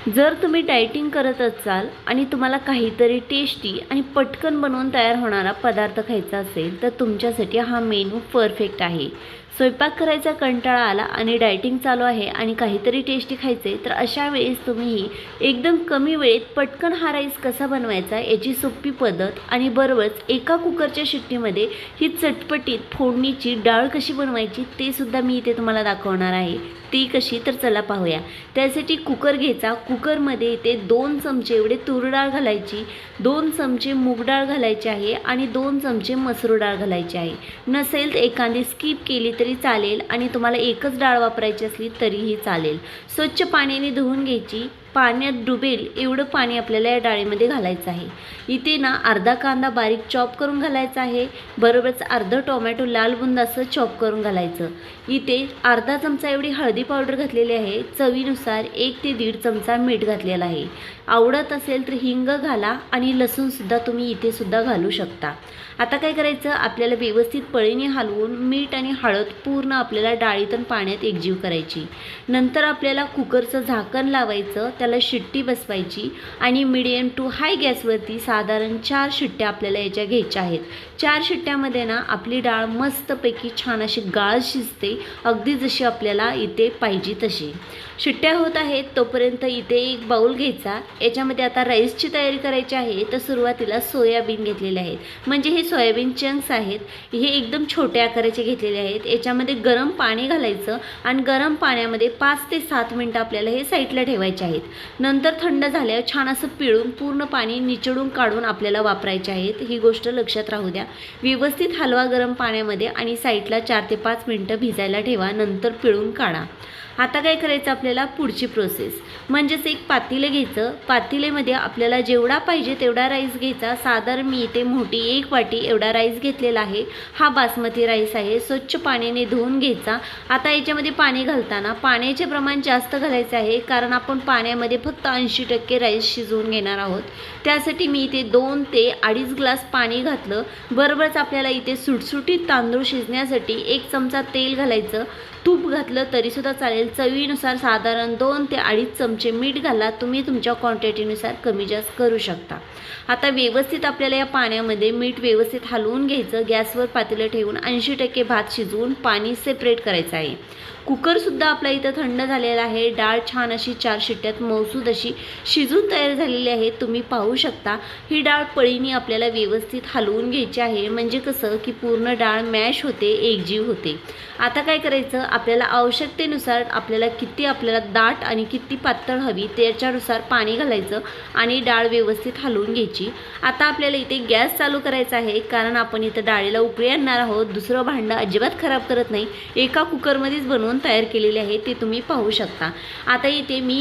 जर तुम्ही डाएटिंग करत असाल आणि तुम्हाला काहीतरी टेस्टी आणि पटकन बनवून तयार होणारा पदार्थ खायचा असेल तर तुमच्यासाठी हा मेनू परफेक्ट आहे. स्वयंपाक करायचा कंटाळा आला आणि डाएटिंग चालू आहे आणि काहीतरी टेस्टी खायचे तर अशा वेळेस तुम्ही एकदम कमी वेळेत पटकन हा राईस कसा बनवायचा याची सोपी पद्धत आणि बरोबरच एका कुकरच्या शिट्टीमध्ये ही चटपटीत फोडणीची डाळ कशी बनवायची ते सुद्धा मी इथे तुम्हाला दाखवणार आहे. ती कशी तर चला पाहूया. त्यासाठी कुकर घ्यायचा. कुकरमध्ये इथे 2 चमचे एवढे तूर डाळ घालायची, 2 चमचे मूग डाळ घालायची आहे आणि 2 चमचे मसूर डाळ घालायची आहे. नसेल तर एखादी स्किप केली तरी चालेल आणि तुम्हाला एकच डाळ वापरायची असली तरीही चालेल. स्वच्छ पाण्याने धुवून घ्यायची. पाण्यात डुबेल एवढं पाणी आपल्याला या डाळीमध्ये घालायचं आहे. इथे ना अर्धा कांदा बारीक चॉप करून घालायचा आहे, बरोबरच अर्धा टोमॅटो लाल बुंद असं चॉप करून घालायचं. इथे अर्धा चमचा एवढी हळदी पावडर घातलेली आहे. चवीनुसार 1 ते 1.5 चमचा मीठ घातलेलं आहे. आवडत असेल तर हिंग घाला आणि लसूणसुद्धा तुम्ही इथे सुद्धा घालू शकता. आता काय करायचं, आपल्याला व्यवस्थित पळीने हलवून मीठ आणि हळद पूर्ण आपल्याला डाळीत आणि पाण्यात एकजीव करायची. नंतर आपल्याला कुकरचं झाकण लावायचं, त्याला शिट्टी बसवायची आणि मीडियम टू हाय गॅसवरती साधारण 4 शिट्ट्या आपल्याला याच्या घ्यायच्या आहेत. 4 शिट्ट्यामध्ये ना आपली डाळ मस्तपैकी छान अशी गाळ शिजते, अगदी जशी आपल्याला इथे पाहिजे तशी. शिट्ट्या होत आहेत तोपर्यंत इथे एक बाऊल घ्यायचा. याच्यामध्ये आता राईसची तयारी करायची आहे. तर सुरुवातीला सोयाबीन घेतलेले आहेत, म्हणजे हे सोयाबीन चंक्स आहेत. हे एकदम छोट्या आकाराचे घेतलेले आहेत. याच्यामध्ये गरम पाणी घालायचं आणि गरम पाण्यामध्ये 5 ते 7 मिनटं आपल्याला हे साईडला ठेवायचे आहेत. नंतर थंड झाल्यावर छान असं पिळून पूर्ण पाणी निचडून काढून आपल्याला वापरायचे आहेत. ही गोष्ट लक्षात राहू द्या. व्यवस्थित हलवा गरम पाण्यामध्ये आणि साईडला 4 ते 5 मिनटं भिजायला ठेवा. नंतर पिळून काढा. आता काय करायचं, आपल्याला पुढची प्रोसेस म्हणजेच एक पातेलं घ्यायचं. पातेल्यामध्ये आपल्याला जेवढा पाहिजे तेवढा राईस घ्यायचा. साधारण मी इथे मोठी 1 वाटी एवढा राईस घेतलेला आहे. हा बासमती राईस आहे. स्वच्छ पाण्याने धुवून घ्यायचा. आता याच्यामध्ये पाणी घालताना पाण्याचे प्रमाण जास्त घालायचे आहे, कारण आपण पाण्यामध्ये फक्त 80% राईस शिजवून घेणार आहोत. त्यासाठी मी इथे 2 ते 2.5 ग्लास पाणी घातलं. बरोबरच आपल्याला इथे सुटसुटीत तांदूळ शिजण्यासाठी 1 चमचा तेल घालायचं. तूप घातलं तरीसुद्धा चालेल. चवीनुसार साधारण 2 ते 2.5 चमचे मीठ घाला. तुम्ही तुमच्या क्वांटिटीनुसार कमी जास्त करू शकता. आता व्यवस्थित आपल्याला या पाण्यामध्ये मीठ व्यवस्थित हलवून घ्यायचं. गॅसवर पातेलं ठेवून 80% भात शिजवून पाणी सेपरेट करायचं आहे. कुकरसुद्धा आपला इथं थंड झालेला आहे. डाळ छान अशी 4 शिट्ट्यात मौसूद अशी शिजून तयार झालेली आहे. तुम्ही पाहू शकता. ही डाळ पळीने आपल्याला व्यवस्थित हलवून घ्यायची आहे, म्हणजे कसं की पूर्ण डाळ मॅश होते, एकजीव होते. आता काय करायचं, आपल्याला आवश्यकतेनुसार आपल्याला किती दाट आणि किती पातळ हवी त्याच्यानुसार पाणी घालायचं आणि डाळ व्यवस्थित हलवून घ्यायची. आता आपल्याला इथे गॅस चालू करायचा आहे, कारण आपण इथं डाळीला उकळी आणणार आहोत. दुसरं भांडं अजिबात खराब करत नाही. एका कुकरमध्येच बनवून तयार केलेले आहे, ते तुम्ही पाहू शकता. आता इथे मी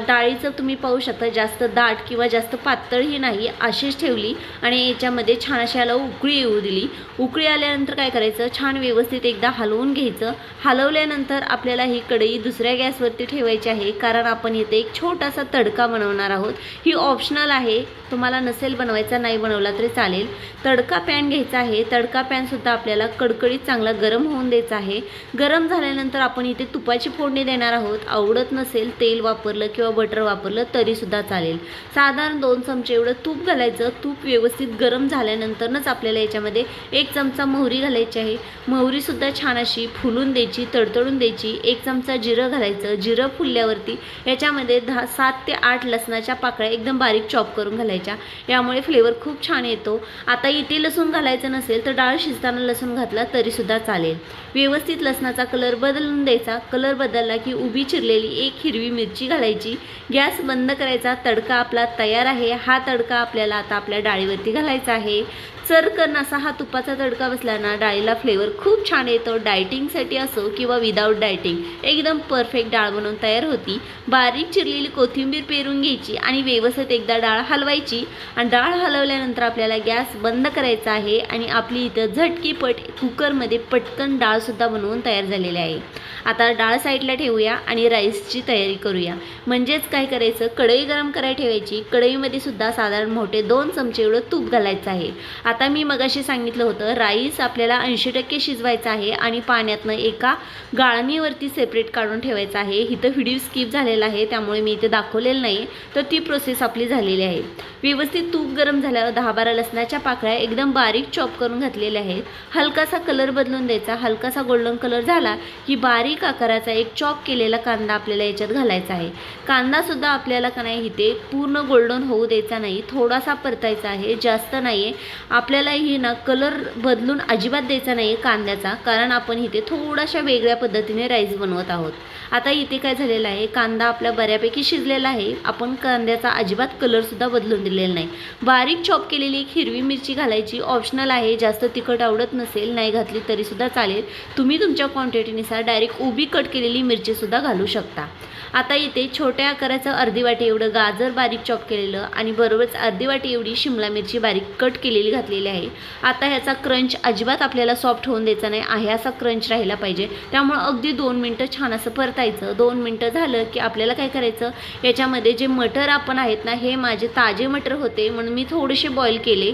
डाळीचं तुम्ही पाहू शकता जास्त दाट किंवा जास्त पातळही नाही, अशीच ठेवली आणि याच्यामध्ये छान अशी याला उकळी येऊ दिली. उकळी आल्यानंतर काय करायचं, छान व्यवस्थित एकदा हलवून घ्यायचं. हलवल्यानंतर आपल्याला ही कढई दुसऱ्या गॅसवरती ठेवायची आहे, कारण आपण इथे एक छोटासा तडका बनवणार आहोत. ही ऑप्शनल आहे, तुम्हाला नसेल बनवायचा नाही बनवला तरी चालेल. तडका पॅन घ्यायचा आहे. तडका पॅनसुद्धा आपल्याला कडकडीत चांगला गरम होऊन द्यायचा आहे. गरम झाल्यानंतर आपण इथे तुपाची फोडणी देणार आहोत. आवडत नसेल तेल वापरलं किंवा बटर वापरलं तरीसुद्धा चालेल. साधारण 2 चमचे एवढं तूप घालायचं. तूप व्यवस्थित गरम झाल्यानंतरच आपल्याला याच्यामध्ये 1 चमचा मोहरी घालायची आहे. मोहरीसुद्धा छान अशी फुलून द्यायची, तडतडून द्यायची. 1 चमचा जिरं घालायचं. जिरं फुलल्यावरती याच्यामध्ये 7 ते 8 लसणाच्या पाकळ्या एकदम बारीक चॉप करून घालायच्या. यामुळे फ्लेवर खूप छान येतो. आता इथे लसूण घालायचं नसेल तर डाळ शिजताना लसूण घातला तरीसुद्धा चालेल. व्यवस्थित लसणाचा कलर बदलून द्यायचा. कलर बदलला की उभी चिरलेली 1 हिरवी मिरची घालायची. गॅस बंद करायचा. तडका आपला तयार आहे. हा तडका आपल्याला आता आपल्या डाळीवरती घालायचा आहे. चरकन असा हा तुपाचा तडका बसला ना, डाळीला फ्लेवर खूप छान येतो. डायटिंगसाठी असो किंवा विदाऊट डायटिंग एकदम परफेक्ट डाळ बनवून तयार होती. बारीक चिरलेली कोथिंबीर पेरून घ्यायची आणि व्यवस्थित एकदा डाळ हलवायची आणि डाळ हलवल्यानंतर आपल्याला गॅस बंद करायचा आहे आणि आपली इथं झटकीपट कुकरमध्ये पटकन डाळसुद्धा बनवून तयार झालेली आहे. आता डाळ साईडला ठेवूया आणि राईसची तयारी करूया. म्हणजेच काय करायचं, कढई गरम करायला ठेवायची. कढईमध्ये सुद्धा साधारण मोठे 2 चमचे एवढं तूप घालायचं आहे. आता मी मगाशी सांगितलं होतं राईस आपल्याला 80% शिजवायचा आहे आणि पाण्यातनं एका गाळणीवरती सेपरेट काढून ठेवायचं आहे। इथं व्हिडिओ स्किप झालेला आहे त्यामुळे मी इथे दाखवलेलं नाही, तर ती प्रोसेस आपली झालेली आहे। व्यवस्थित तूप गरम झाल्यावर 10-12 लसणाच्या पाकळ्या एकदम बारीक चॉप करून घातलेल्या आहेत। हलकासा कलर बदलून द्यायचा, हलकासा गोल्डन कलर झाला की बारीक आकाराचा एक चॉप केलेला कांदा आपल्याला याच्यात घालायचा आहे। कांदा सुद्धा आपल्याला का नाही इथे पूर्ण गोल्डन होऊ द्यायचा नाही, थोडासा परतायचा आहे, जास्त नाही आहे। आपल्याला ही ना कलर बदलून अजिबात द्यायचा नाही कांद्याचा, कारण आपण इथे थोडाशा वेगळ्या पद्धतीने राईस बनवत आहोत। आता इथे काय झालेलं आहे, कांदा आपला बऱ्यापैकी शिजलेला आहे, आपण कांद्याचा अजिबात कलरसुद्धा बदलून दिलेला नाही। बारीक चॉप केलेली एक हिरवी मिरची घालायची, ऑप्शनल आहे, जास्त तिखट आवडत नसेल नाही घातली तरीसुद्धा चालेल, तुम्ही तुमच्या क्वांटिटीनुसार डायरेक्ट उभी कट केलेली मिरचीसुद्धा घालू शकता। आता इथे छोट्या आकाराचं अर्धी वाटी एवढं गाजर बारीक चॉप केलेलं आणि बरोबरच अर्धी वाटी एवढी शिमला मिरची बारीक कट केलेली घातलेली आहे। आता ह्याचा क्रंच अजिबात आपल्याला सॉफ्ट होऊन द्यायचा नाही आहे, असा क्रंच राहिला पाहिजे, त्यामुळे अगदी 2 मिनटं छान असं परतायचं। 2 मिनटं झालं की आपल्याला काय करायचं, याच्यामध्ये जे मटर आपण आहेत ना, हे माझे ताजे मटर होते म्हणून मी थोडेसे बॉईल केले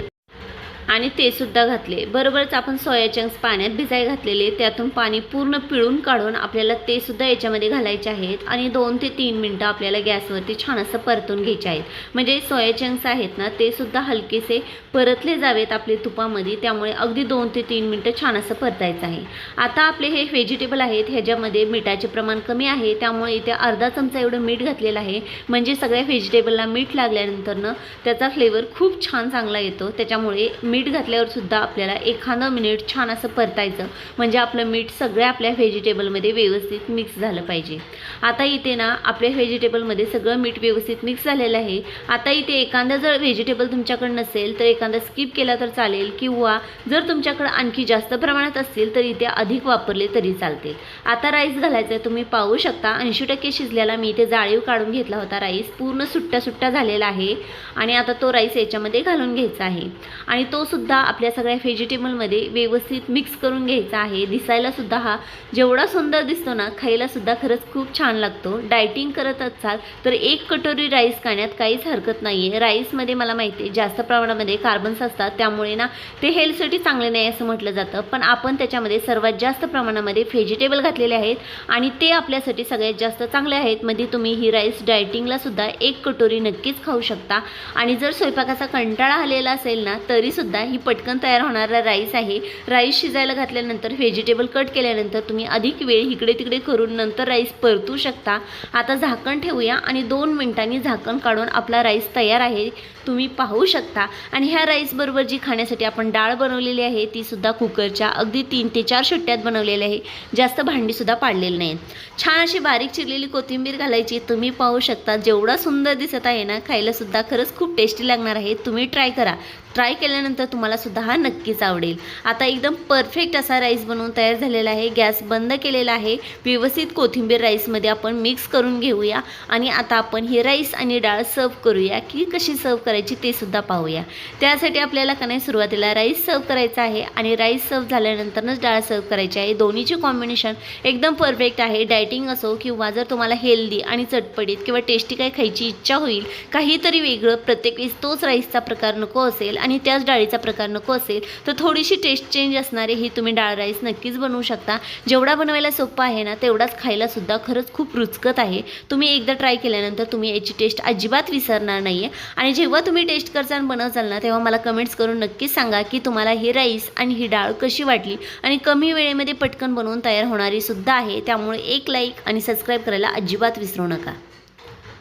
आणि ते सुद्धा घातले। बरोबरच आपण सोया चंक्स पाण्यात भिजाय घातलेले, त्यातून पाणी पूर्ण पिळून काढून आपल्याला ते सुद्धा याच्यामध्ये घालायचे आहेत आणि 2 ते 3 मिनटं आपल्याला गॅसवरती छान असं परतून घ्यायचे आहेत, म्हणजे सोया चंक्स आहेत ना ते सुद्धा हलकेसे परतले जावेत आपले तुपामध्ये, त्यामुळे अगदी 2 ते 3 मिनटं छान असं परतायचं आहे। आता आपले हे व्हेजिटेबल आहेत, ह्याच्यामध्ये मिठाचे प्रमाण कमी आहे, त्यामुळे इथे अर्धा चमचा एवढं मीठ घातलेलं आहे, म्हणजे सगळ्या व्हेजिटेबलला मीठ लागल्यानंतरनं त्याचा फ्लेवर खूप छान चांगला येतो। त्याच्यामुळे मीठ घातल्यावर सुद्धा आपल्याला 1 मिनिट छान असं परतायचं, म्हणजे आपलं मीठ सगळ्या आपल्या व्हेजिटेबलमध्ये व्यवस्थित मिक्स झालं पाहिजे। आता इथे ना आपल्या व्हेजिटेबलमध्ये सगळं मीठ व्यवस्थित मिक्स झालेलं आहे। आता इथे एखादा जर व्हेजिटेबल तुमच्याकडे नसेल तर एखादा स्किप केला तर चालेल, किंवा जर तुमच्याकडे आणखी जास्त प्रमाणात असतील तर इथे अधिक वापरले तरी चालतील। आता राईस घालायचा आहे, तुम्ही पाहू शकता 80% शिजलेला मी इथे जाळीव काढून घेतला होता, राईस पूर्ण सुट्टा झालेला आहे आणि आता तो राईस याच्यामध्ये घालून घ्यायचा आहे आणि तो सुद्धा आपल्या सगळ्या व्हेजिटेबलमध्ये व्यवस्थित मिक्स करून घ्यायचा आहे। दिसायला सुद्धा हा जेवढा सुंदर दिसतो ना, खायला सुद्धा खरंच खूप छान लागतो। डायटिंग करत असाल तर 1 कटोरी राईस खाण्यात काहीच हरकत नाही आहे। राईसमध्ये मला माहिती आहे जास्त प्रमाणामध्ये कार्बन्स असतात, त्यामुळे ना ते हेल्थसाठी चांगले नाही असं म्हटलं जातं, पण आपण त्याच्यामध्ये सर्वात जास्त प्रमाणामध्ये व्हेजिटेबल घातलेले आहेत आणि ते आपल्यासाठी सगळ्यात जास्त चांगले आहेत। मध्ये तुम्ही ही राईस डायटिंगला सुद्धा 1 कटोरी नक्कीच खाऊ शकता आणि जर स्वयंपाकाचा कंटाळा आलेला असेल ना तरीसुद्धा ही पटकन तयार होणारा राईस आहे। राईस शिजायला घातल्यानंतर व्हेजिटेबल कट केल्यानंतर तुम्ही अधिक वेळ इकडे तिकडे करून नंतर राईस परतू शकता। आता झाकण ठेवूया आणि 2 मिनिटांनी झाकण काढून आपला राईस तयार आहे, तुम्ही पाहू शकता। आणि ह्या राईस बरोबर जी खाण्यासाठी आपण डाळ बनवलेली आहे ती सुद्धा कुकरच्या अगदी 3 ते 4 शिट्ट्यात बनवलेली आहे, जास्त भांडी सुद्धा पाडलेली नाही। छान अशी बारीक चिरलेली कोथिंबीर घालायची, तुम्ही पाहू शकता जेवढा सुंदर दिसत आहे ना, खायला सुद्धा खरंच खूप टेस्टी लागणार आहे। तुम्ही ट्राय करा, ट्राय केल्यानंतर तुम्हाला सुद्धा हा नक्कीच आवडेल। आता एकदम परफेक्ट असा राईस बनवून तयार झालेला आहे, गॅस बंद केलेला आहे। व्यवस्थित कोथिंबीर राईसमध्ये आपण मिक्स करून घेऊया आणि आता आपण हे राईस आणि डाळ सर्व करूया, की कशी सर्व करायची ते सुद्धा पाहूया। त्यासाठी आपल्याला का नाही सुरुवातीला राईस सर्व करायचा आहे आणि राईस सर्व झाल्यानंतरच डाळ सर्व करायची आहे। दोन्हीचे कॉम्बिनेशन एकदम परफेक्ट आहे। डायटिंग असो किंवा जर तुम्हाला हेल्दी आणि चटपटीत किंवा टेस्टी काय खायची इच्छा होईल, काहीतरी वेगळं प्रत्येक वेळेस तोच राईसचा प्रकार नको असेल आणि त्याच डाळीचा प्रकार नको असेल तर थोडीशी टेस्ट चेंज असणारे ही तुम्ही डाळ राईस नक्कीच बनवू शकता। जेवढा बनवायला सोपं आहे ना तेवढाच खायला सुद्धा खरंच खूप रुचकत आहे। तुम्ही एकदा ट्राय केल्यानंतर तुम्ही याची टेस्ट अजिबात विसरणार नाही आहे आणि जेव्हा तुम्ही टेस्ट करताना बनवचाल ना तेव्हा मला कमेंट्स करून नक्कीच सांगा की तुम्हाला ही राईस आणि ही डाळ कशी वाटली आणि कमी वेळेमध्ये पटकन बनवून तयार होणारी सुद्धा आहे। त्यामुळे एक लाईक आणि सबस्क्राईब करायला अजिबात विसरू नका।